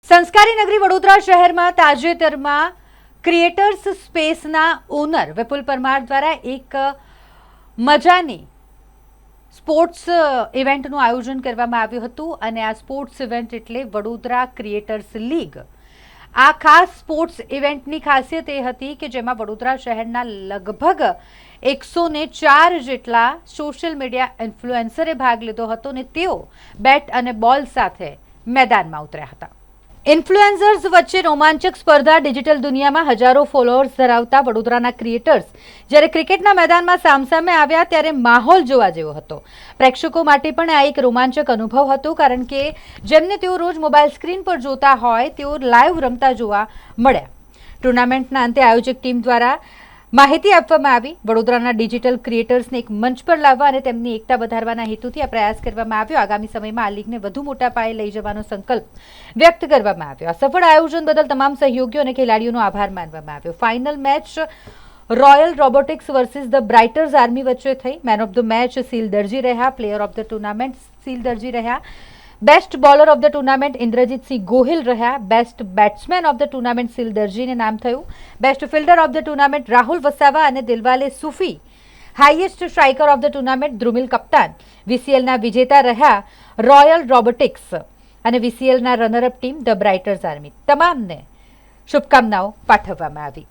સંસ્કારી નગરી વડોદરા શહેરમાં તાજેતરમાં ક્રિએટર્સ સ્પેસના ઓનર વિપુલ પરમાર દ્વારા એક મજાની સ્પોર્ટ્સ ઇવેન્ટનું આયોજન કરવામાં આવ્યું હતું અને આ સ્પોર્ટ્સ ઇવેન્ટ એટલે વડોદરા ક્રિએટર્સ લીગ। આ ખાસ સ્પોર્ટ્સ ઇવેન્ટની ખાસિયત એ હતી કે જેમાં વડોદરા શહેરના લગભગ 104 જેટલા સોશિયલ મીડિયા ઇન્ફ્લુએન્સરે ભાગ લીધો હતો અને તેઓ બેટ અને બોલ સાથે મેદાનમાં ઉતર્યા હતા। ઇન્ફ્લુએન્સર્સ વચ્ચે રોમાંચક સ્પર્ધા। ડિજિટલ દુનિયામાં હજારો ફોલોઅર્સ ધરાવતા વડોદરાના ક્રિએટર્સ જ્યારે ક્રિકેટના મેદાનમાં સામસામે આવ્યા ત્યારે માહોલ જોવા જેવો હતો। પ્રેક્ષકો માટે પણ આ એક રોમાંચક અનુભવ હતો કારણ કે જેમને તેઓ રોજ મોબાઈલ સ્ક્રીન પર જોતા હોય તેઓ લાઈવ રમતા જોવા મળ્યા। ટુર્નામેન્ટના અંતે આયોજક ટીમ દ્વારા માહિતી આપવામાં આવી। વડોદરાના ડિજિટલ ક્રિએટર્સને એક મંચ પર લાવવા અને તેમની એકતા વધારવાના હેતુથી આ પ્રયાસ કરવામાં આવ્યો। આગામી સમયમાં આ લીગને વધુ મોટા પાયે લઈ જવાનો સંકલ્પ વ્યક્ત કરવામાં આવ્યો। આ સફળ આયોજન બદલ તમામ સહયોગીઓ અને ખેલાડીઓનો આભાર માનવામાં આવ્યો। Final match Royal Robotics versus the Brighters Army વચ્ચે થઈ। Man of the match Seel Darji રહ્યા। Player of the tournament Seel Darji રહ્યા। Best bowler of the tournament Indrajitsinh Gohil રહ્યા। Best batsman of the tournament Seel દરજીને નામ થયું। Best fielder of the tournament Rahul Vasava અને Dilwale Sufi. Highest striker of the tournament Dhrumil Kaptan. વીસીએલના વિજેતા રહ્યા રોયલ રોબોટિક્સ અને વીસીએલના runner-up team the Brighters Army. તમામને શુભકામનાઓ પાઠવવામાં આવી।